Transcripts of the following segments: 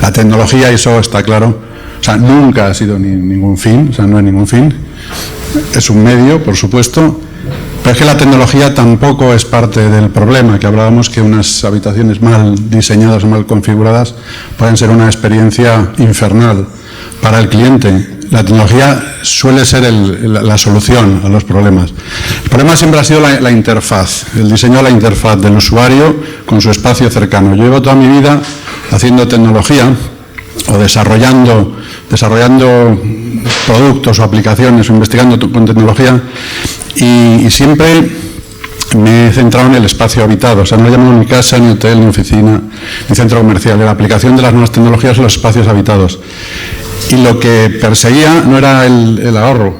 La tecnología, eso está claro, o sea, nunca ha sido ningún fin, o sea, no es ningún fin, es un medio, por supuesto, pero es que la tecnología tampoco es parte del problema, que hablábamos que unas habitaciones mal diseñadas o mal configuradas pueden ser una experiencia infernal para el cliente. La tecnología suele ser la solución a los problemas. El problema siempre ha sido la interfaz, el diseño de la interfaz del usuario con su espacio cercano. Yo llevo toda mi vida haciendo tecnología o desarrollando productos o aplicaciones o investigando con tecnología y siempre me he centrado en el espacio habitado. O sea, no he llamado ni casa, ni hotel, ni oficina, ni centro comercial. La aplicación de las nuevas tecnologías en los espacios habitados. Y lo que perseguía no era el ahorro,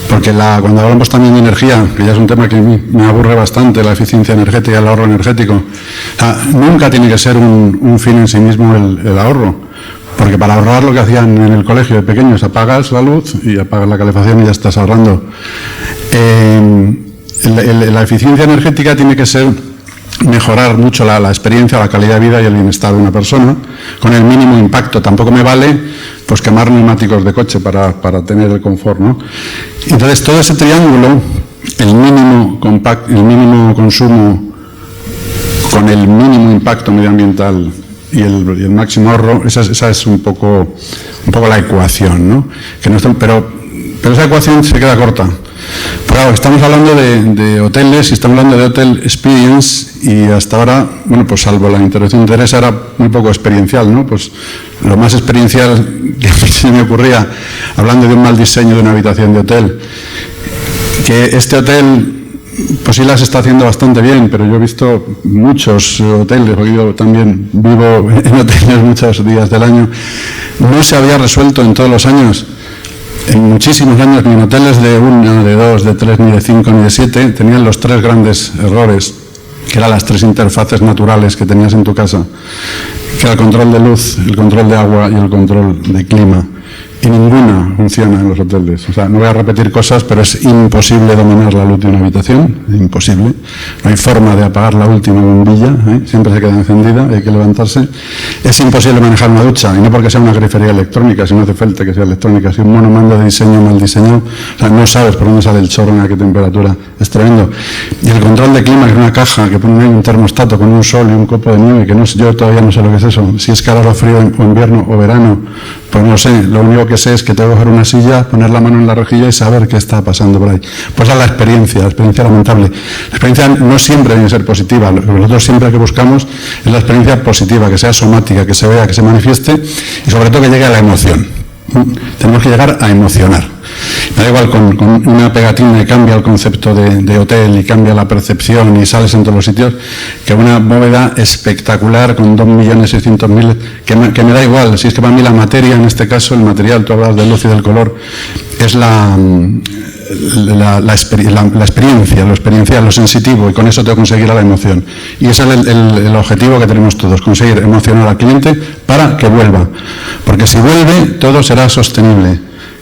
porque cuando hablamos también de energía, que ya es un tema que me aburre bastante, la eficiencia energética, el ahorro energético, nunca tiene que ser un fin en sí mismo el ahorro, porque para ahorrar lo que hacían en el colegio de pequeños, apagas la luz y apagas la calefacción y ya estás ahorrando. La eficiencia energética tiene que ser mejorar mucho la experiencia, la calidad de vida y el bienestar de una persona con el mínimo impacto. Tampoco me vale pues quemar neumáticos de coche para tener el confort, ¿no? Entonces todo ese triángulo, el mínimo consumo con el mínimo impacto medioambiental y el máximo ahorro, esa es un poco la ecuación, ¿no? Pero esa ecuación se queda corta. Claro, estamos hablando de hoteles y estamos hablando de hotel experience y hasta ahora, bueno, pues salvo la intervención de Teresa, era muy poco experiencial, ¿no? Pues lo más experiencial que se me ocurría, hablando de un mal diseño de una habitación de hotel, que este hotel, pues sí las está haciendo bastante bien, pero yo he visto muchos hoteles, porque yo también vivo en hoteles muchos días del año, no se había resuelto en todos los años. En muchísimos años, ni en hoteles de 1, de 2, de 3, ni de 5, ni de 7, tenían los 3 grandes errores, que eran las 3 interfaces naturales que tenías en tu casa, que era el control de luz, el control de agua y el control de clima. Y ninguna funciona en los hoteles. O sea, no voy a repetir cosas, pero es imposible dominar la luz de una habitación, es imposible. No hay forma de apagar la última bombilla, siempre se queda encendida, hay que levantarse. Es imposible manejar una ducha, y no porque sea una grifería electrónica, si no hace falta que sea electrónica, si un monomando de diseño mal diseñado, o sea, no sabes por dónde sale el chorro, a qué temperatura, es tremendo. Y el control de clima, que es una caja que pone ahí un termostato con un sol y un copo de nieve, que no, yo todavía no sé lo que es eso, si es calor o frío, o invierno o verano, pues no sé, lo único que sé es que tengo que coger una silla, poner la mano en la rejilla y saber qué está pasando por ahí. Pues es la experiencia lamentable. La experiencia no siempre debe ser positiva, lo que nosotros siempre que buscamos es la experiencia positiva, que sea somática, que se vea, que se manifieste y sobre todo que llegue a la emoción. Tenemos que llegar a emocionar. Me da igual con una pegatina y cambia el concepto de hotel y cambia la percepción y sales en todos los sitios, que una bóveda espectacular con 2.600.000, que me da igual, si es que para mí la materia, en este caso el material, tú hablas de luz y del color, es la experiencia, lo experiencial, lo sensitivo, y con eso tengo que conseguir a la emoción. Y ese es el objetivo que tenemos todos, conseguir emocionar al cliente para que vuelva. Porque si vuelve, todo será sostenible.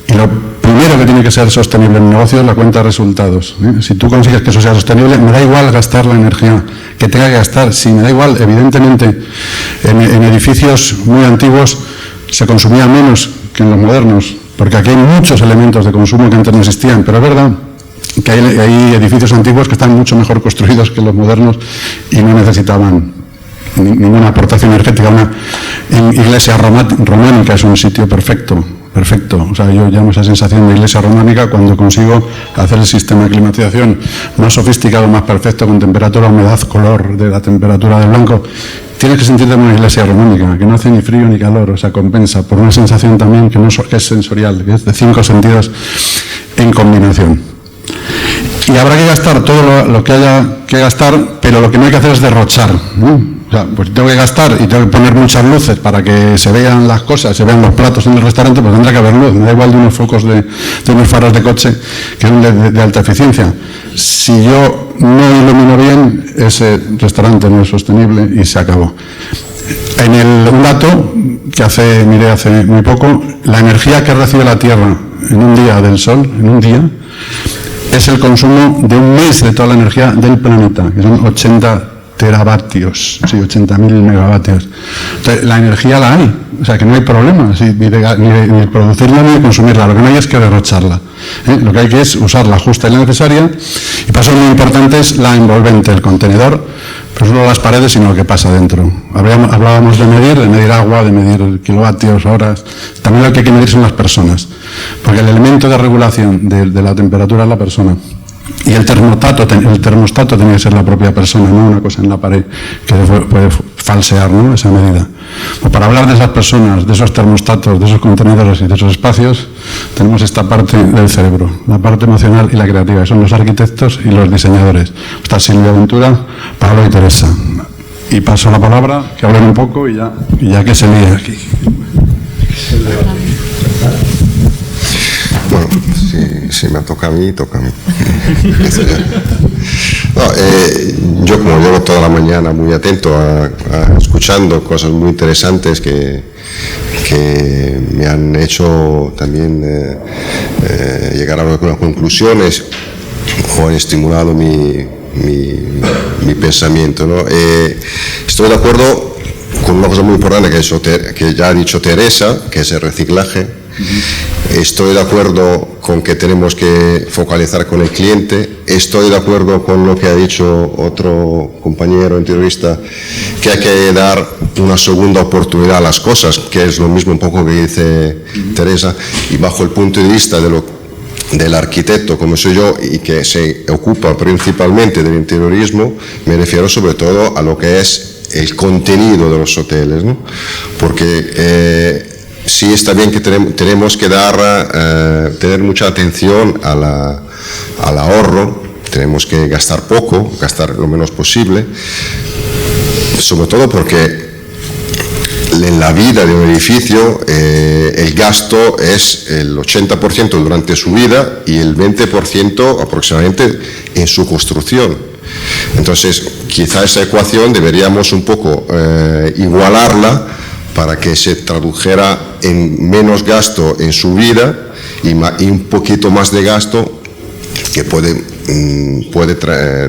Y lo primero que tiene que ser sostenible en un negocio es la cuenta de resultados. Si tú consigues que eso sea sostenible, me da igual gastar la energía que tenga que gastar. Sí, me da igual, evidentemente, en edificios muy antiguos se consumía menos que en los modernos, porque aquí hay muchos elementos de consumo que antes no existían, pero es verdad que hay edificios antiguos que están mucho mejor construidos que los modernos y no necesitaban ninguna aportación energética. Una iglesia románica es un sitio perfecto. O sea, yo llamo esa sensación de iglesia románica cuando consigo hacer el sistema de climatización más sofisticado, más perfecto, con temperatura, humedad, color, de la temperatura del blanco. Tienes que sentirte en una iglesia románica, que no hace ni frío ni calor, o sea, compensa por una sensación también que es sensorial, que es de 5 sentidos en combinación. Y habrá que gastar todo lo que haya que gastar, pero lo que no hay que hacer es derrochar, ¿no? O sea, pues tengo que gastar y tengo que poner muchas luces para que se vean las cosas, se vean los platos en el restaurante, pues tendrá que haber luz. Me da igual de unos focos de unos faros de coche que un de alta eficiencia. Si yo no ilumino bien, ese restaurante no es sostenible y se acabó. Un dato que miré hace muy poco, la energía que recibe la Tierra en un día del Sol, en un día, es el consumo de un mes de toda la energía del planeta, que son 80 teravatios, sí, 80.000 megavatios. Entonces, la energía la hay, o sea que no hay problema ni de producirla ni de consumirla, lo que no hay es que derrocharla. Lo que hay que es usar la justa y la necesaria, y para eso muy importante es la envolvente, el contenedor, pero no las paredes, sino lo que pasa dentro. Hablábamos de medir agua, de medir kilovatios, horas. También lo que hay que medir son las personas, porque el elemento de regulación de la temperatura es la persona. Y el termostato tiene que ser la propia persona, no una cosa en la pared que puede falsear, ¿no?, esa medida. Pues para hablar de esas personas, de esos termostatos, de esos contenedores y de esos espacios, tenemos esta parte del cerebro, la parte emocional y la creativa, que son los arquitectos y los diseñadores. Está Silvia Ventura, Pablo y Teresa. Y paso la palabra, que hablen un poco y ya que se líe aquí. Bueno, si me toca a mí, toca a mí. Yo como llevo toda la mañana muy atento a escuchando cosas muy interesantes que me han hecho también llegar a algunas conclusiones o han estimulado mi pensamiento, ¿no? Estoy de acuerdo con una cosa muy importante que ya ha dicho Teresa, que es el reciclaje. Estoy de acuerdo con que tenemos que focalizar con el cliente. Estoy de acuerdo con lo que ha dicho otro compañero interiorista, que hay que dar una segunda oportunidad a las cosas, que es lo mismo un poco que dice Teresa, y bajo el punto de vista del arquitecto como soy yo y que se ocupa principalmente del interiorismo, me refiero sobre todo a lo que es el contenido de los hoteles, ¿no? Porque sí está bien que tenemos que tener mucha atención al ahorro, tenemos que gastar poco, gastar lo menos posible, sobre todo porque en la vida de un edificio el gasto es el 80% durante su vida y el 20% aproximadamente en su construcción. Entonces, quizá esa ecuación deberíamos un poco igualarla para que se tradujera en menos gasto en su vida y un poquito más de gasto que puede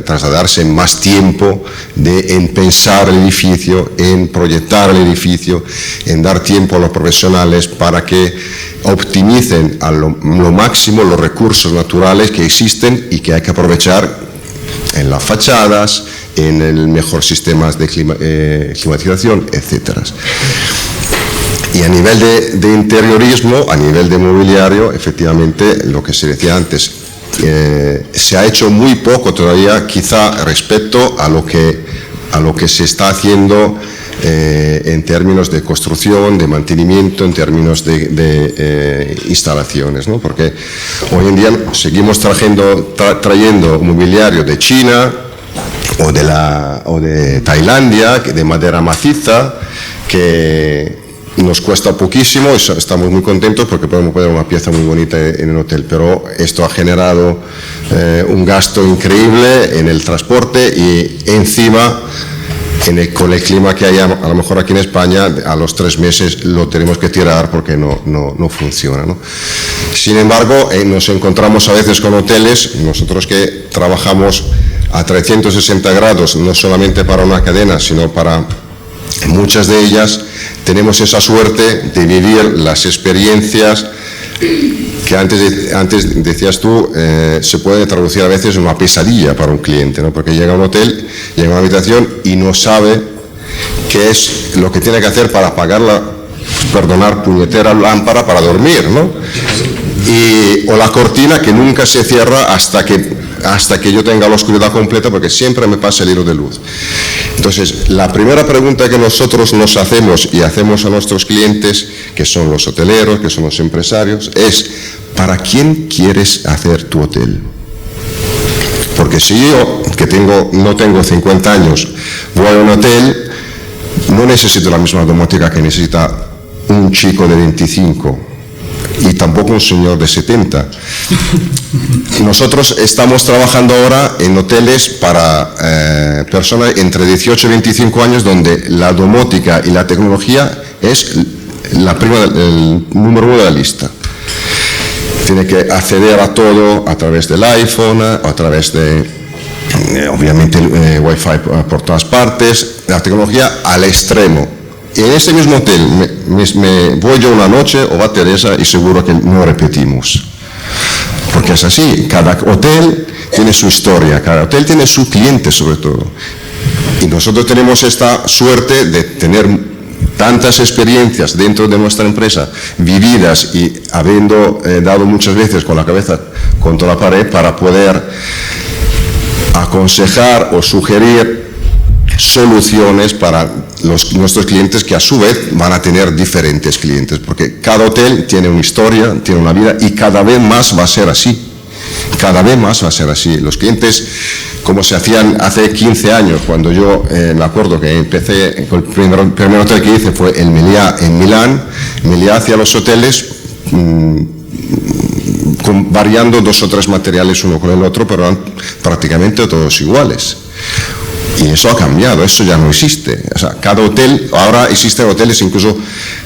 trasladarse en más tiempo en pensar el edificio, en proyectar el edificio, en dar tiempo a los profesionales para que optimicen a lo máximo los recursos naturales que existen y que hay que aprovechar en las fachadas, en el mejor sistemas de climatización, etc. Y a nivel de interiorismo, a nivel de mobiliario, efectivamente, lo que se decía antes, se ha hecho muy poco todavía, quizá respecto a lo que se está haciendo en términos de construcción, de mantenimiento, en términos de instalaciones, ¿no? Porque hoy en día seguimos trayendo mobiliario de China o de Tailandia, de madera maciza, que nos cuesta poquísimo y estamos muy contentos porque podemos poner una pieza muy bonita en el hotel, pero esto ha generado un gasto increíble en el transporte y encima con el clima que hay a lo mejor aquí en España, a los 3 meses lo tenemos que tirar porque no funciona, ¿no? Sin embargo, nos encontramos a veces con hoteles, nosotros que trabajamos a 360 grados, no solamente para una cadena, sino para muchas de ellas, tenemos esa suerte de vivir las experiencias que antes decías tú, se puede traducir a veces en una pesadilla para un cliente, ¿no? Porque llega a un hotel, llega a una habitación y no sabe qué es lo que tiene que hacer para apagar puñetera lámpara para dormir, ¿no? O la cortina que nunca se cierra hasta que yo tenga la oscuridad completa, porque siempre me pasa el hilo de luz. Entonces, la primera pregunta que nosotros nos hacemos y hacemos a nuestros clientes, que son los hoteleros, que son los empresarios, es: ¿para quién quieres hacer tu hotel? Porque si yo, que no tengo 50 años, voy a un hotel, no necesito la misma domótica que necesita un chico de 25 y tampoco un señor de 70. Nosotros estamos trabajando ahora en hoteles para personas entre 18 y 25 años, donde la domótica y la tecnología es el número uno de la lista. Tiene que acceder a todo a través del iPhone, a través de, obviamente, Wi-Fi por todas partes, la tecnología al extremo. En ese mismo hotel me voy yo una noche, o va Teresa, y seguro que no repetimos. Porque es así, cada hotel tiene su historia, cada hotel tiene su cliente sobre todo. Y nosotros tenemos esta suerte de tener tantas experiencias dentro de nuestra empresa vividas y habiendo dado muchas veces con la cabeza contra la pared para poder aconsejar o sugerir soluciones para nuestros clientes, que a su vez van a tener diferentes clientes, porque cada hotel tiene una historia, tiene una vida, y cada vez más va a ser así. Cada vez más va a ser así. Los clientes, como se hacían hace 15 años, cuando yo me acuerdo que empecé, el primer hotel que hice fue el Meliá en Milán. Meliá hacía los hoteles variando 2 o 3 materiales uno con el otro, pero eran prácticamente todos iguales. Y eso ha cambiado, eso ya no existe. O sea, cada hotel, ahora existen hoteles incluso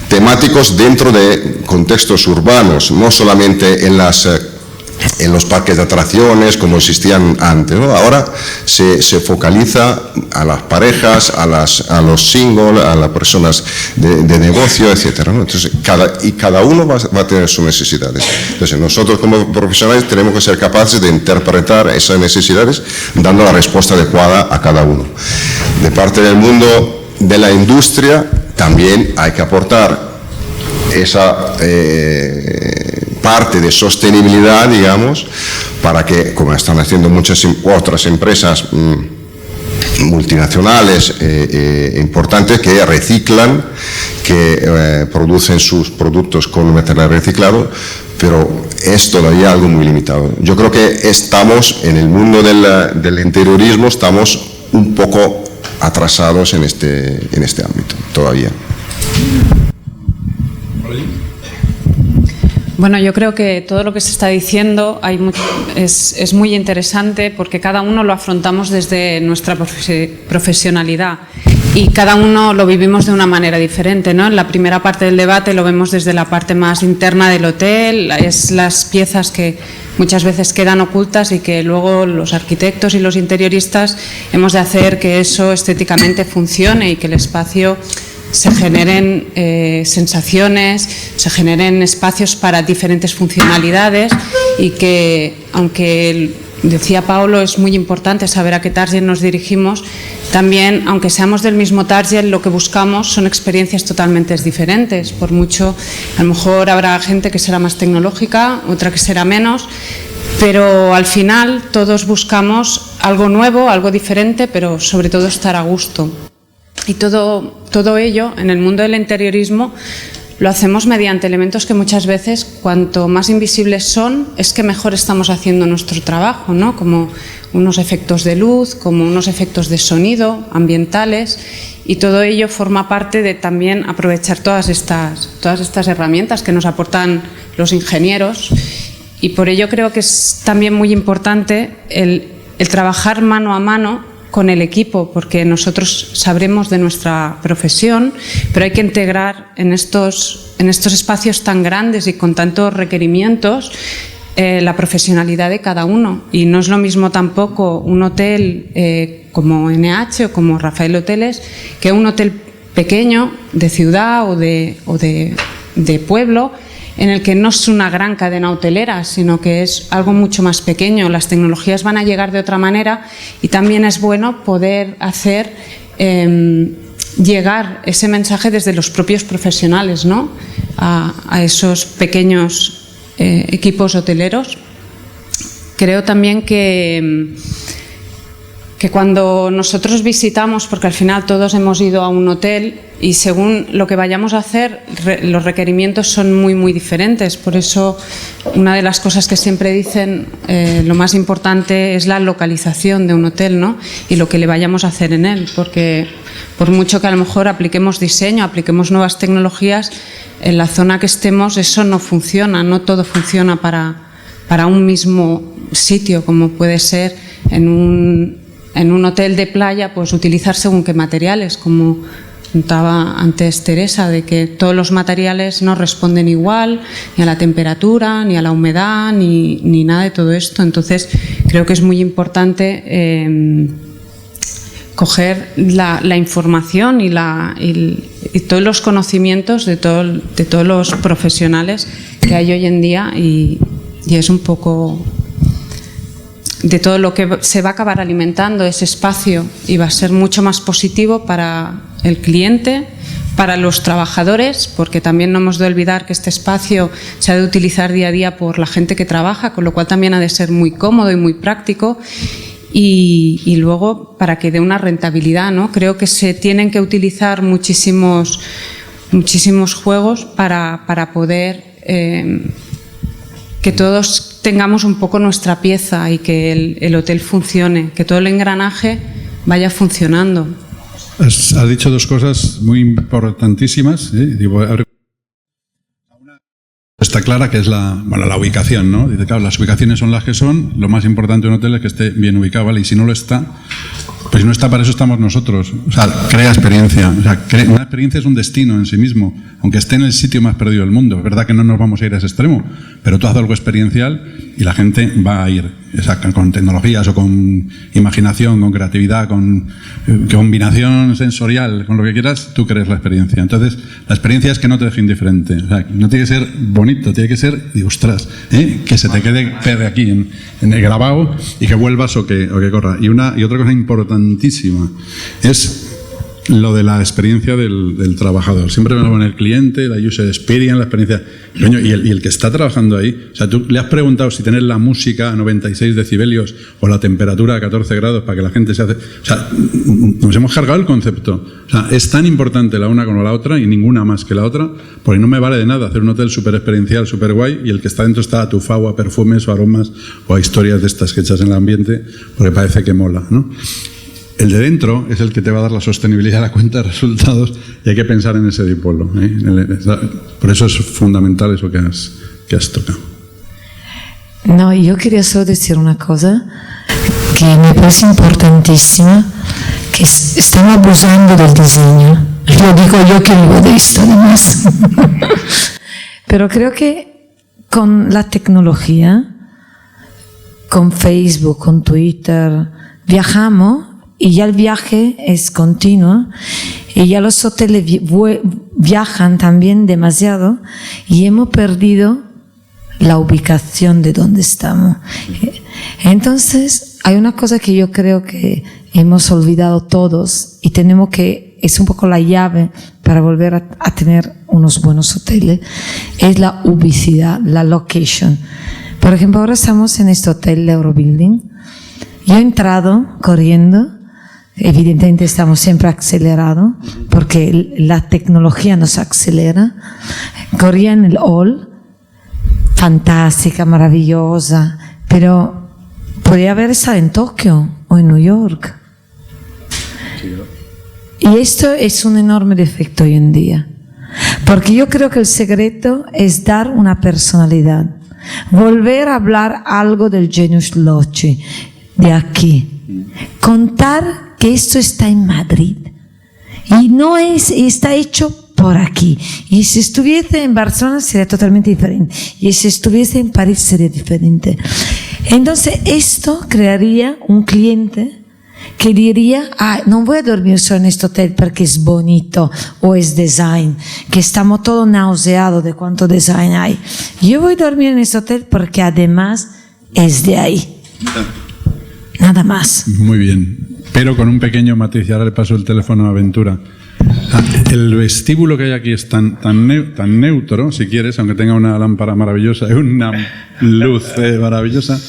temáticos dentro de contextos urbanos, no solamente en los parques de atracciones como existían antes, ¿no? Ahora se focaliza a las parejas, a los singles, a las personas de negocio, etcétera, ¿no? Entonces, cada uno va a tener sus necesidades. Entonces, nosotros como profesionales tenemos que ser capaces de interpretar esas necesidades dando la respuesta adecuada a cada uno. De parte del mundo de la industria también hay que aportar esa parte de sostenibilidad, digamos, para que, como están haciendo muchas otras empresas multinacionales importantes, que reciclan, que producen sus productos con material reciclado, pero es todavía algo muy limitado. Yo creo que estamos, en el mundo del interiorismo, estamos un poco atrasados en este ámbito todavía. Bueno, yo creo que todo lo que se está diciendo es muy interesante, porque cada uno lo afrontamos desde nuestra profesionalidad y cada uno lo vivimos de una manera diferente, ¿no? En la primera parte del debate lo vemos desde la parte más interna del hotel, es las piezas que muchas veces quedan ocultas y que luego los arquitectos y los interioristas hemos de hacer que eso estéticamente funcione y que el espacio se generen sensaciones, se generen espacios para diferentes funcionalidades, y que, aunque decía Paolo, es muy importante saber a qué target nos dirigimos, también, aunque seamos del mismo target, lo que buscamos son experiencias totalmente diferentes. Por mucho, a lo mejor habrá gente que será más tecnológica, otra que será menos, pero al final todos buscamos algo nuevo, algo diferente, pero sobre todo estar a gusto. Y todo ello, en el mundo del interiorismo, lo hacemos mediante elementos que muchas veces, cuanto más invisibles son, es que mejor estamos haciendo nuestro trabajo, ¿no? Como unos efectos de luz, como unos efectos de sonido, ambientales, y todo ello forma parte de también aprovechar todas estas herramientas que nos aportan los ingenieros, y por ello creo que es también muy importante el trabajar mano a mano con el equipo, porque nosotros sabremos de nuestra profesión, pero hay que integrar en estos espacios tan grandes y con tantos requerimientos la profesionalidad de cada uno. Y no es lo mismo tampoco un hotel como NH o como Rafael Hoteles que un hotel pequeño de ciudad o de pueblo, en el que no es una gran cadena hotelera, sino que es algo mucho más pequeño. Las tecnologías van a llegar de otra manera, y también es bueno poder hacer llegar ese mensaje desde los propios profesionales, ¿no? a esos pequeños equipos hoteleros. Creo también que que cuando nosotros visitamos, porque al final todos hemos ido a un hotel y según lo que vayamos a hacer, los requerimientos son muy, muy diferentes. Por eso, una de las cosas que siempre dicen, lo más importante es la localización de un hotel, ¿no? Y lo que le vayamos a hacer en él, porque por mucho que a lo mejor apliquemos diseño, apliquemos nuevas tecnologías, en la zona que estemos eso no funciona, no todo funciona para un mismo sitio, como puede ser en un hotel de playa, pues utilizar según qué materiales, como contaba antes Teresa, de que todos los materiales no responden igual, ni a la temperatura, ni a la humedad, ni nada de todo esto. Entonces, creo que es muy importante coger la información y todos los conocimientos de todos los profesionales que hay hoy en día y es un poco de todo lo que se va a acabar alimentando ese espacio y va a ser mucho más positivo para el cliente, para los trabajadores, porque también no hemos de olvidar que este espacio se ha de utilizar día a día por la gente que trabaja, con lo cual también ha de ser muy cómodo y muy práctico y luego para que dé una rentabilidad, ¿no? Creo que se tienen que utilizar muchísimos juegos para poder que todos tengamos un poco nuestra pieza y que el hotel funcione, que todo el engranaje vaya funcionando. Has dicho dos cosas muy importantísimas. Está clara que es la ubicación, ¿no? Dice, claro, las ubicaciones son las que son. Lo más importante de un hotel es que esté bien ubicado, ¿vale? Y si no lo está, pues si no está, para eso estamos nosotros. O sea, crea experiencia. O sea, una experiencia es un destino en sí mismo, aunque esté en el sitio más perdido del mundo. Es verdad que no nos vamos a ir a ese extremo, pero tú haces algo experiencial y la gente va a ir, o sea, con tecnologías o con imaginación, con creatividad, con combinación sensorial, con lo que quieras, tú crees la experiencia. Entonces, la experiencia es que no te deje indiferente. O sea, no tiene que ser bonito, tiene que ser, ostras, que se te quede aquí en el grabado y que vuelvas o que corra. Y otra cosa importantísima es lo de la experiencia del trabajador. Siempre me lo pone el cliente, la user experience, la experiencia. Coño, y el que está trabajando ahí, o sea, tú le has preguntado si tener la música a 96 decibelios o la temperatura a 14 grados para que la gente se hace. O sea, nos hemos cargado el concepto. O sea, es tan importante la una como la otra y ninguna más que la otra, porque no me vale de nada hacer un hotel súper experiencial, súper guay y el que está dentro está atufado a perfumes o aromas o a historias de estas que echas en el ambiente porque parece que mola, ¿no? El de dentro es el que te va a dar la sostenibilidad a la cuenta de resultados y hay que pensar en ese dipolo. Por eso es fundamental eso que has tocado. No, yo quería solo decir una cosa que me parece importantísima, que están abusando del diseño. Lo digo yo que vivo de esto además. Pero creo que con la tecnología, con Facebook, con Twitter, viajamos y ya el viaje es continuo y ya los hoteles viajan también demasiado y hemos perdido la ubicación de donde estamos. Entonces hay una cosa que yo creo que hemos olvidado todos y tenemos que, es un poco la llave para volver a tener unos buenos hoteles, es la ubicidad, la location. Por ejemplo, ahora estamos en este hotel Eurobuilding. Yo he entrado corriendo. Evidentemente estamos siempre acelerados porque la tecnología nos acelera. Corría en el hall, fantástica, maravillosa, pero podría haber estado en Tokio o en New York. Y esto es un enorme defecto hoy en día, porque yo creo que el secreto es dar una personalidad, volver a hablar algo del genius loci de aquí, contar que esto está en Madrid y no está hecho por aquí, y si estuviese en Barcelona sería totalmente diferente, y si estuviese en París sería diferente. Entonces esto crearía un cliente que diría, no voy a dormir solo en este hotel porque es bonito o es design, que estamos todos nauseados de cuánto design hay. Yo voy a dormir en este hotel porque además es de ahí. Nada más. Muy bien. Pero con un pequeño matiz, y ahora le paso el teléfono a Ventura. El vestíbulo que hay aquí es tan neutro, si quieres, aunque tenga una lámpara maravillosa y una luz maravillosa,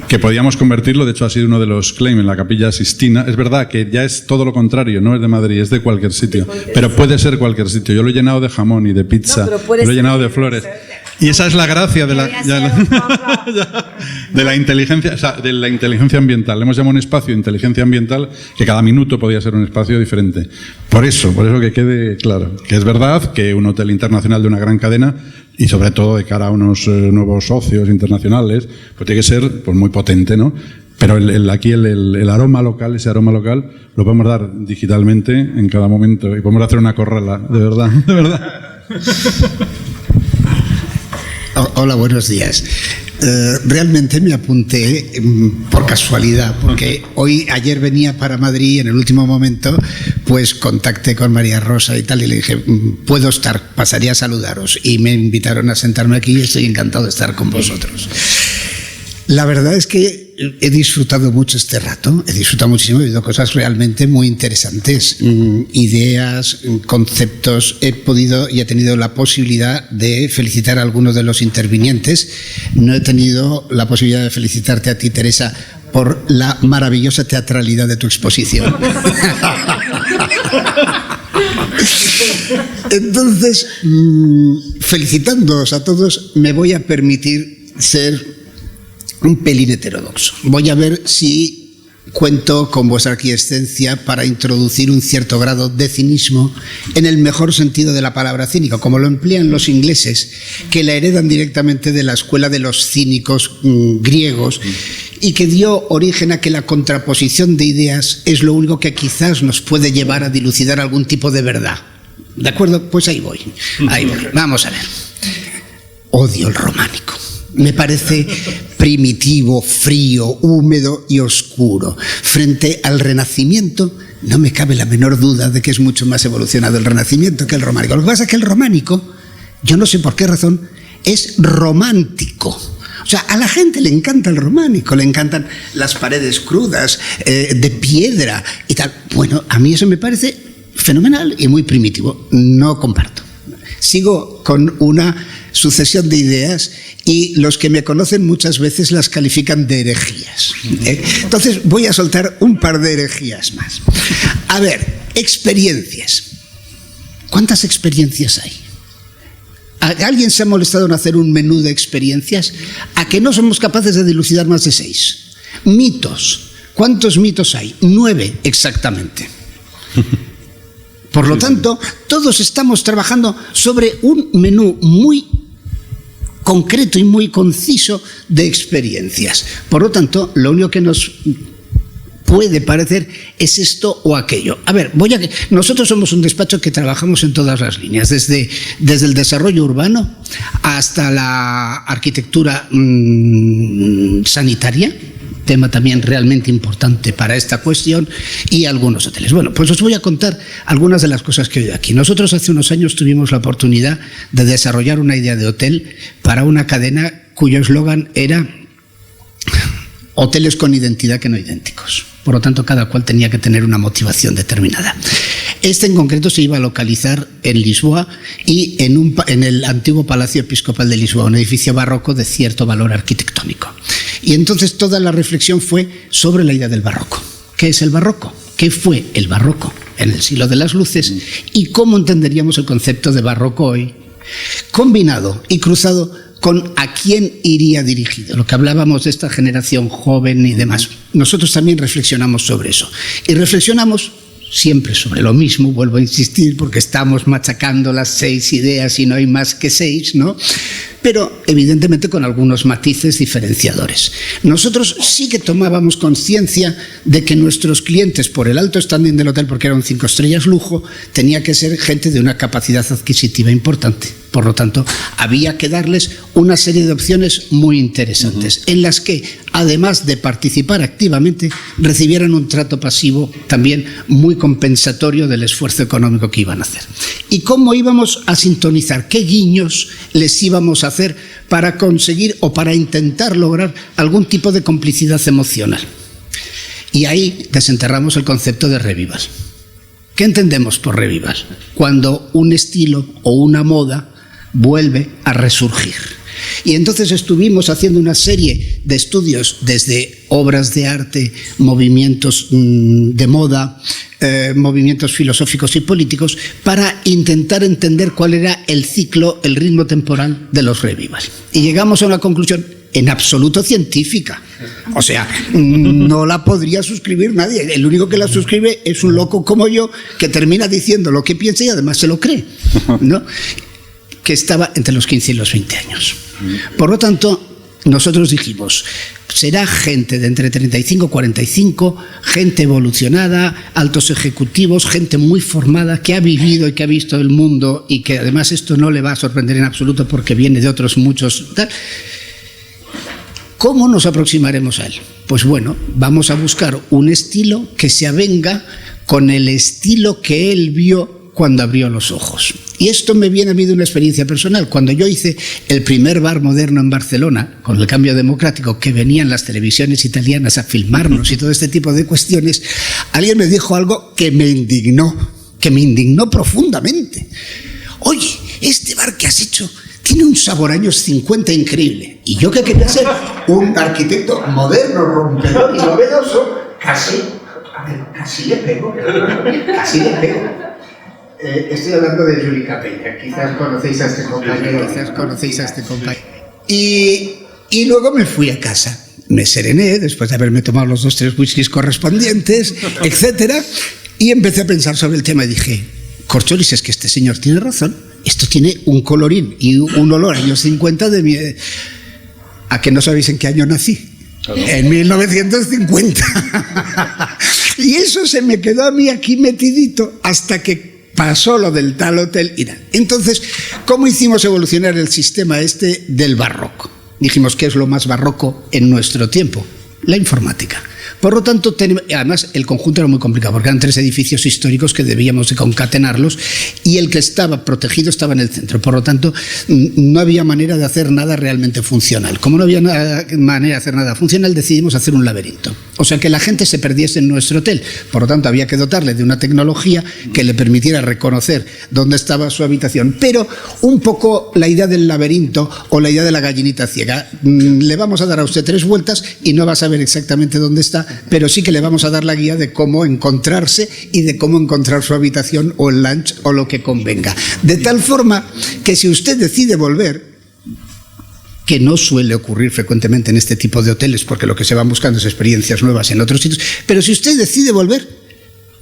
que podíamos convertirlo, de hecho ha sido uno de los claims en la Capilla Sixtina. Es verdad que ya es todo lo contrario, no es de Madrid, es de cualquier sitio, pero puede ser cualquier sitio. Yo lo he llenado de jamón y de pizza, lo he llenado de flores. Y esa es la gracia de la inteligencia, o sea, de la inteligencia ambiental. Le hemos llamado un espacio de inteligencia ambiental que cada minuto podía ser un espacio diferente. Por eso que quede claro, que es verdad que un hotel internacional de una gran cadena, y sobre todo de cara a unos nuevos socios internacionales, pues tiene que ser pues muy potente, ¿no? Pero aquí el aroma local, ese aroma local, lo podemos dar digitalmente en cada momento y podemos hacer una corrala, de verdad, de verdad. Hola, buenos días. Realmente me apunté por casualidad, porque ayer venía para Madrid y en el último momento pues contacté con María Rosa y tal y le dije, puedo estar, pasaría a saludaros, y me invitaron a sentarme aquí y estoy encantado de estar con vosotros. La verdad es que he disfrutado mucho este rato, he disfrutado muchísimo, he oído cosas realmente muy interesantes, ideas, conceptos. He podido y he tenido la posibilidad de felicitar a algunos de los intervinientes. No he tenido la posibilidad de felicitarte a ti, Teresa, por la maravillosa teatralidad de tu exposición. Entonces, felicitándoos a todos, me voy a permitir ser un pelín heterodoxo. Voy a ver si cuento con vuestra aquiescencia para introducir un cierto grado de cinismo, en el mejor sentido de la palabra cínico, como lo emplean los ingleses, que la heredan directamente de la escuela de los cínicos griegos, y que dio origen a que la contraposición de ideas es lo único que quizás nos puede llevar a dilucidar algún tipo de verdad. ¿De acuerdo? Pues ahí voy. Vamos a ver. Odio el románico. Me parece primitivo, frío, húmedo y oscuro. Frente al Renacimiento, no me cabe la menor duda de que es mucho más evolucionado el Renacimiento que el románico. Lo que pasa es que el románico, yo no sé por qué razón, es romántico. O sea, a la gente le encanta el románico, le encantan las paredes crudas, de piedra y tal. Bueno, a mí eso me parece fenomenal y muy primitivo. No comparto. Sigo con una sucesión de ideas y los que me conocen muchas veces las califican de herejías. Entonces voy a soltar un par de herejías más. A ver, experiencias. ¿Cuántas experiencias hay? ¿Alguien se ha molestado en hacer un menú de experiencias? ¿A que no somos capaces de dilucidar más de 6? Mitos. ¿Cuántos mitos hay? 9 exactamente. Por lo tanto, todos estamos trabajando sobre un menú muy concreto y muy conciso de experiencias. Por lo tanto, lo único que nos puede parecer es esto o aquello. A ver, nosotros somos un despacho que trabajamos en todas las líneas, desde el desarrollo urbano hasta la arquitectura sanitaria, tema también realmente importante para esta cuestión, y algunos hoteles. Bueno, pues os voy a contar algunas de las cosas que he oído aquí. Nosotros hace unos años tuvimos la oportunidad de desarrollar una idea de hotel para una cadena cuyo eslogan era hoteles con identidad que no idénticos. Por lo tanto, cada cual tenía que tener una motivación determinada. Este en concreto se iba a localizar en Lisboa y en el antiguo Palacio Episcopal de Lisboa, un edificio barroco de cierto valor arquitectónico. Y entonces toda la reflexión fue sobre la idea del barroco. ¿Qué es el barroco? ¿Qué fue el barroco en el siglo de las luces? ¿Y cómo entenderíamos el concepto de barroco hoy? Combinado y cruzado con a quién iría dirigido. Lo que hablábamos de esta generación joven y demás. Nosotros también reflexionamos sobre eso. Y reflexionamos siempre sobre lo mismo, vuelvo a insistir, porque estamos machacando las 6 ideas y no hay más que 6, ¿no? Pero evidentemente con algunos matices diferenciadores. Nosotros sí que tomábamos conciencia de que nuestros clientes, por el alto standing del hotel, porque era un 5 estrellas lujo, tenía que ser gente de una capacidad adquisitiva importante. Por lo tanto, había que darles una serie de opciones muy interesantes, en las que, además de participar activamente, recibieran un trato pasivo también muy compensatorio del esfuerzo económico que iban a hacer. ¿Y cómo íbamos a sintonizar? ¿Qué guiños les íbamos a hacer para conseguir o para intentar lograr algún tipo de complicidad emocional? Y ahí desenterramos el concepto de revival. ¿Qué entendemos por revival? Cuando un estilo o una moda vuelve a resurgir. Y entonces estuvimos haciendo una serie de estudios desde obras de arte, movimientos de moda, movimientos filosóficos y políticos, para intentar entender cuál era el ciclo, el ritmo temporal de los revivals. Y llegamos a una conclusión en absoluto científica. O sea, no la podría suscribir nadie. El único que la suscribe es un loco como yo, que termina diciendo lo que piensa y además se lo cree, ¿no? Que estaba entre los 15 y los 20 años. Por lo tanto, nosotros dijimos, será gente de entre 35 y 45, gente evolucionada, altos ejecutivos, gente muy formada, que ha vivido y que ha visto el mundo, y que además esto no le va a sorprender en absoluto porque viene de otros muchos. ¿Cómo nos aproximaremos a él? Pues bueno, vamos a buscar un estilo que se avenga con el estilo que él vio cuando abrió los ojos. Y esto me viene a mí de una experiencia personal. Cuando yo hice el primer bar moderno en Barcelona, con el cambio democrático, que venían las televisiones italianas a filmarnos y todo este tipo de cuestiones, alguien me dijo algo que me indignó profundamente. Oye, este bar que has hecho tiene un sabor años 50 increíble. Y yo, que quería ser un arquitecto moderno, rompedor y novedoso, casi le pego. Estoy hablando de Juli Capella. Quizás conocéis a este compañero. Y luego me fui a casa. Me serené después de haberme tomado los 2 o 3 whiskies correspondientes, etcétera, y empecé a pensar sobre el tema y dije, Corcholis, es que este señor tiene razón. Esto tiene un colorín y un olor años 50 de mi... ¿A que no sabéis en qué año nací? Claro. En 1950. Y eso se me quedó a mí aquí metidito hasta que pasó lo del tal hotel y tal. Entonces, ¿cómo hicimos evolucionar el sistema este del barroco? Dijimos, ¿qué es lo más barroco en nuestro tiempo? La informática. Por lo tanto, además el conjunto era muy complicado porque eran 3 edificios históricos que debíamos de concatenarlos y el que estaba protegido estaba en el centro. Por lo tanto, no había manera de hacer nada realmente funcional. Como no había manera de hacer nada funcional, decidimos hacer un laberinto. O sea, que la gente se perdiese en nuestro hotel. Por lo tanto, había que dotarle de una tecnología que le permitiera reconocer dónde estaba su habitación. Pero un poco la idea del laberinto o la idea de la gallinita ciega. Le vamos a dar a usted 3 vueltas y no va a saber exactamente dónde está, pero sí que le vamos a dar la guía de cómo encontrarse y de cómo encontrar su habitación o el lunch o lo que convenga. De tal forma que si usted decide volver, que no suele ocurrir frecuentemente en este tipo de hoteles, porque lo que se van buscando es experiencias nuevas en otros sitios, pero si usted decide volver,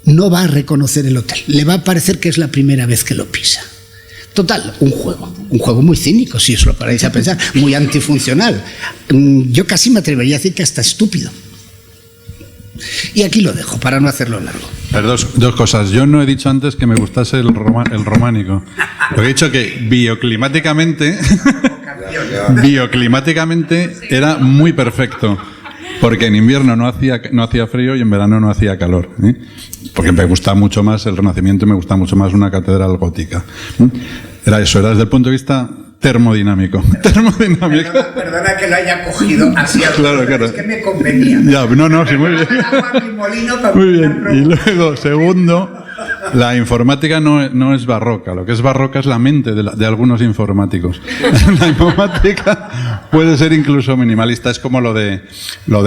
no va a reconocer el hotel, le va a parecer que es la primera vez que lo pisa. Total, un juego muy cínico, si os lo paráis a pensar, muy antifuncional. Yo casi me atrevería a decir que hasta estúpido. Y aquí lo dejo, para no hacerlo largo. Pero dos cosas. Yo no he dicho antes que me gustase el románico. Lo he dicho que bioclimáticamente era muy perfecto. Porque en invierno no hacía frío y en verano no hacía calor. Porque me gusta mucho más el Renacimiento y me gusta mucho más una catedral gótica. Era eso, era desde el punto de vista termodinámico. Perdona que lo haya cogido así. Claro. Es que me convenía. Ya, sí, muy bien. Muy bien. Y luego, segundo, la informática no es barroca. Lo que es barroca es la mente de algunos informáticos. La informática puede ser incluso minimalista. Es como lo de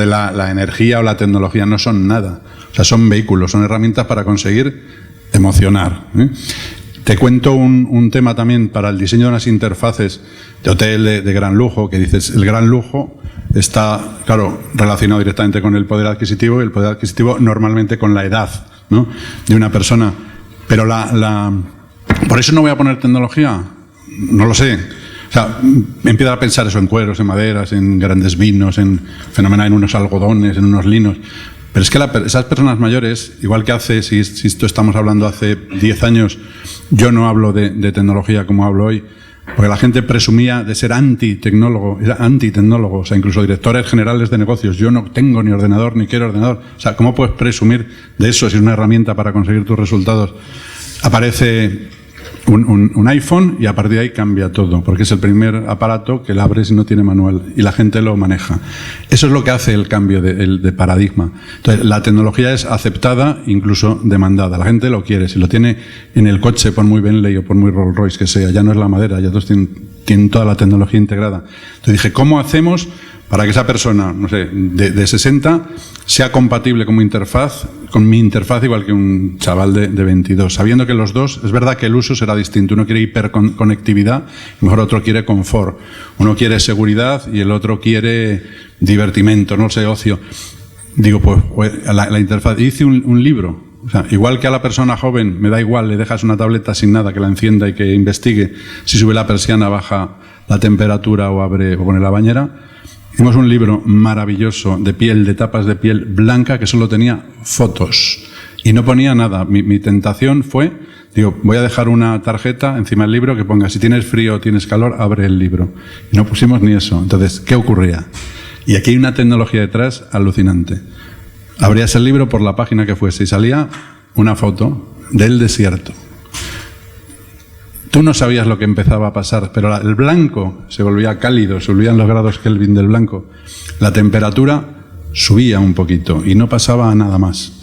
la energía o la tecnología. No son nada. O sea, son vehículos, son herramientas para conseguir emocionar. Te cuento un tema también para el diseño de unas interfaces de hotel de gran lujo, que dices, el gran lujo está, claro, relacionado directamente con el poder adquisitivo, y el poder adquisitivo normalmente con la edad, ¿no?, de una persona. Pero por eso no voy a poner tecnología, no lo sé. O sea, empiezo a pensar eso en cueros, en maderas, en grandes vinos, en unos algodones, en unos linos. Pero es que esas personas mayores, igual que si esto estamos hablando hace 10 años, yo no hablo de tecnología como hablo hoy, porque la gente presumía de ser antitecnólogo, o sea, incluso directores generales de negocios. Yo no tengo ni ordenador, ni quiero ordenador. O sea, ¿cómo puedes presumir de eso si es una herramienta para conseguir tus resultados? Aparece un iPhone y a partir de ahí cambia todo, porque es el primer aparato que la abres y no tiene manual y la gente lo maneja. Eso es lo que hace el cambio de paradigma. Entonces, la tecnología es aceptada, incluso demandada. La gente lo quiere. Si lo tiene en el coche, por muy Bentley o por muy Rolls Royce que sea, ya no es la madera, ya todos tienen tienen toda la tecnología integrada. Entonces dije, ¿cómo hacemos para que esa persona, no sé, de 60 sea compatible con mi interfaz igual que un chaval de 22? Sabiendo que los dos, es verdad que el uso será distinto. Uno quiere hiperconectividad, mejor otro quiere confort. Uno quiere seguridad y el otro quiere divertimento, no sé, ocio. Digo, pues la interfaz. Hice un libro. O sea, igual que a la persona joven, me da igual, le dejas una tableta sin nada, que la encienda y que investigue si sube la persiana, baja la temperatura o abre o pone la bañera. Hicimos un libro maravilloso de piel, de tapas de piel blanca, que solo tenía fotos y no ponía nada. Mi tentación fue, digo, voy a dejar una tarjeta encima del libro que ponga, si tienes frío o tienes calor, abre el libro. Y no pusimos ni eso. Entonces, ¿qué ocurría? Y aquí hay una tecnología detrás alucinante. Abrías el libro por la página que fuese y salía una foto del desierto. Tú no sabías lo que empezaba a pasar, pero el blanco se volvía cálido, subían los grados Kelvin del blanco. La temperatura subía un poquito y no pasaba nada más.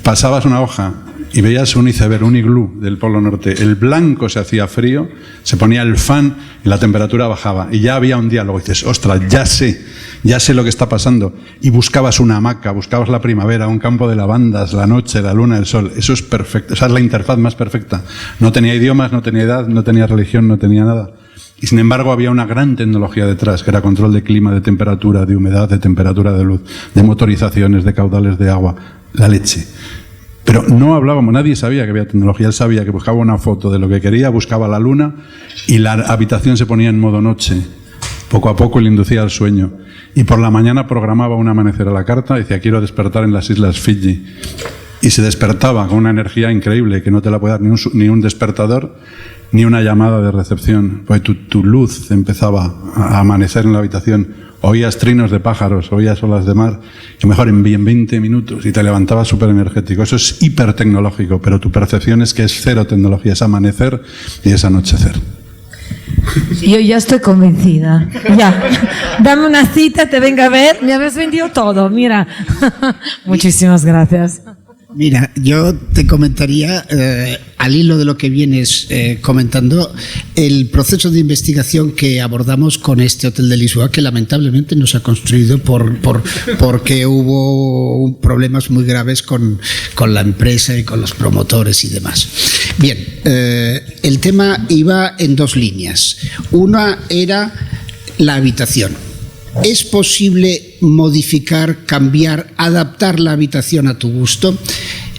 Pasabas una hoja y veías un iceberg, un iglú del Polo Norte. El blanco se hacía frío, se ponía el fan y la temperatura bajaba. Y ya había un diálogo. Y dices, ostras, ya sé lo que está pasando. Y buscabas una hamaca, buscabas la primavera, un campo de lavandas, la noche, la luna, el sol. Eso es perfecto. Esa es la interfaz más perfecta. No tenía idiomas, no tenía edad, no tenía religión, no tenía nada. Y sin embargo había una gran tecnología detrás, que era control de clima, de temperatura, de humedad, de temperatura de luz, de motorizaciones, de caudales de agua, la leche. Pero no hablábamos, nadie sabía que había tecnología. Él sabía que buscaba una foto de lo que quería, buscaba la luna y la habitación se ponía en modo noche. Poco a poco le inducía al sueño. Y por la mañana programaba un amanecer a la carta y decía, quiero despertar en las Islas Fiji. Y se despertaba con una energía increíble que no te la puede dar ni un despertador ni una llamada de recepción. Pues tu luz empezaba a amanecer en la habitación. Oías trinos de pájaros, oías olas de mar, y mejor en 20 minutos, y te levantabas súper energético. Eso es hipertecnológico, pero tu percepción es que es cero tecnología, es amanecer y es anochecer. Yo ya estoy convencida. Ya. Dame una cita, te venga a ver. Me habéis vendido todo, mira. Muchísimas gracias. Mira, yo te comentaría, al hilo de lo que vienes comentando, el proceso de investigación que abordamos con este Hotel de Lisboa, que lamentablemente no se ha construido porque hubo problemas muy graves con la empresa y con los promotores y demás. Bien, el tema iba en dos líneas. Una era la habitación. ¿Es posible modificar, cambiar, adaptar la habitación a tu gusto?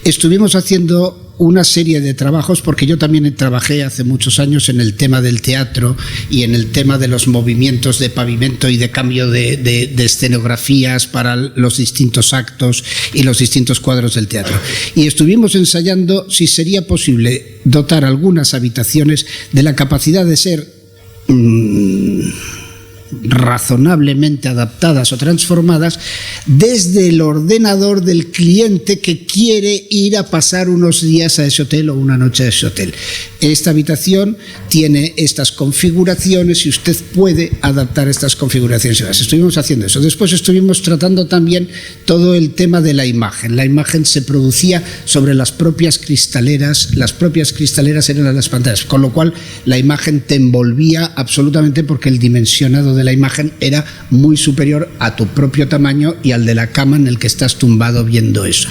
Estuvimos haciendo una serie de trabajos, porque yo también trabajé hace muchos años en el tema del teatro y en el tema de los movimientos de pavimento y de cambio de escenografías para los distintos actos y los distintos cuadros del teatro. Y estuvimos ensayando si sería posible dotar algunas habitaciones de la capacidad de ser razonablemente adaptadas o transformadas desde el ordenador del cliente que quiere ir a pasar unos días a ese hotel o una noche a ese hotel. Esta habitación tiene estas configuraciones y usted puede adaptar estas configuraciones. Estuvimos haciendo eso. Después estuvimos tratando también todo el tema de la imagen. La imagen se producía sobre las propias cristaleras. Las propias cristaleras eran las pantallas, con lo cual la imagen te envolvía absolutamente, porque el dimensionado de la imagen era muy superior a tu propio tamaño y al de la cama en el que estás tumbado viendo eso.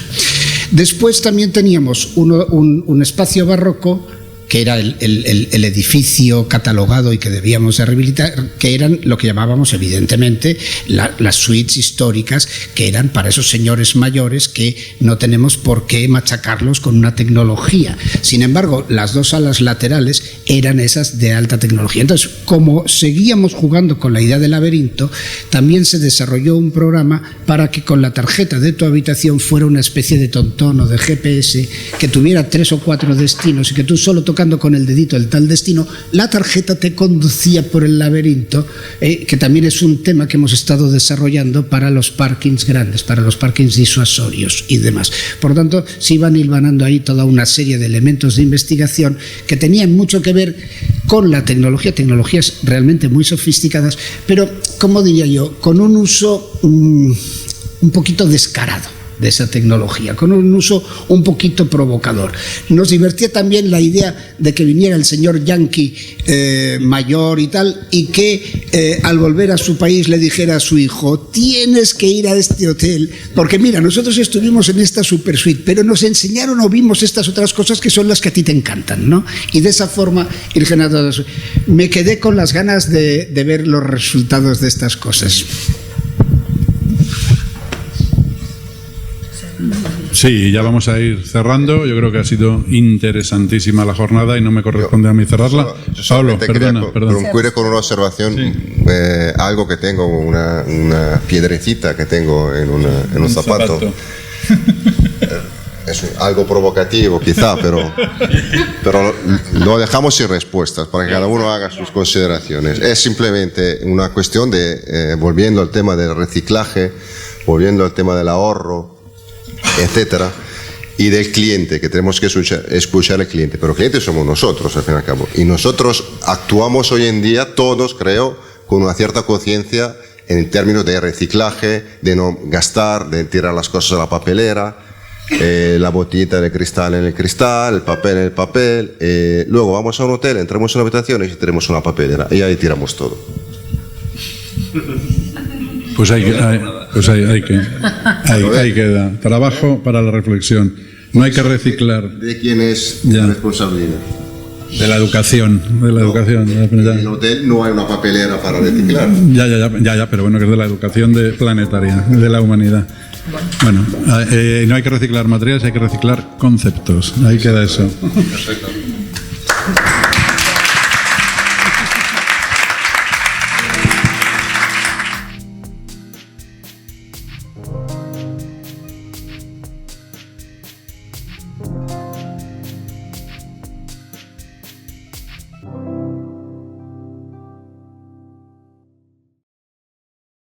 Después también teníamos un espacio barroco, que era el edificio catalogado y que debíamos de rehabilitar, que eran lo que llamábamos evidentemente las suites históricas, que eran para esos señores mayores que no tenemos por qué machacarlos con una tecnología. Sin embargo, las dos salas laterales eran esas de alta tecnología. Entonces, como seguíamos jugando con la idea del laberinto, también se desarrolló un programa para que con la tarjeta de tu habitación fuera una especie de tontón o de GPS que tuviera 3 o 4 destinos y que tú solo tocando con el dedito el tal destino, la tarjeta te conducía por el laberinto, que también es un tema que hemos estado desarrollando para los parkings grandes, para los parkings disuasorios y demás. Por lo tanto, se iban hilvanando ahí toda una serie de elementos de investigación que tenían mucho que ver con la tecnología, tecnologías realmente muy sofisticadas, pero, como diría yo, con un uso un poquito descarado. de esa tecnología, con un uso un poquito provocador. Nos divertía también la idea de que viniera el señor Yankee mayor y tal, y que al volver a su país le dijera a su hijo: tienes que ir a este hotel, porque mira, nosotros estuvimos en esta super suite, pero nos enseñaron o vimos estas otras cosas que son las que a ti te encantan, ¿no? Y de esa forma ir generando. Me quedé con las ganas de ver los resultados de estas cosas. Sí, ya vamos a ir cerrando. Yo creo que ha sido interesantísima la jornada y no me corresponde a mí cerrarla. Pablo, perdona. Concluiré con una observación, sí. Algo que tengo, una piedrecita que tengo en un zapato. Es algo provocativo quizá, pero lo dejamos sin respuestas para que cada uno haga sus consideraciones. Es simplemente una cuestión de, volviendo al tema del reciclaje, volviendo al tema del ahorro, etcétera, y del cliente, que tenemos que escuchar al cliente, pero clientes somos nosotros al fin y al cabo, y nosotros actuamos hoy en día todos, creo, con una cierta conciencia en términos de reciclaje, de no gastar, de tirar las cosas a la papelera, la botellita de cristal en el cristal, el papel en el papel, luego vamos a un hotel, entramos en una habitación y tenemos una papelera y ahí tiramos todo. Pues ahí queda. Trabajo para la reflexión. No hay que reciclar. ¿De quién es la responsabilidad? De la educación. En el hotel no hay una papelera para reciclar. Ya, pero bueno, que es de la educación planetaria, de la humanidad. Bueno, no hay que reciclar materiales, hay que reciclar conceptos. Ahí queda eso. Perfecto.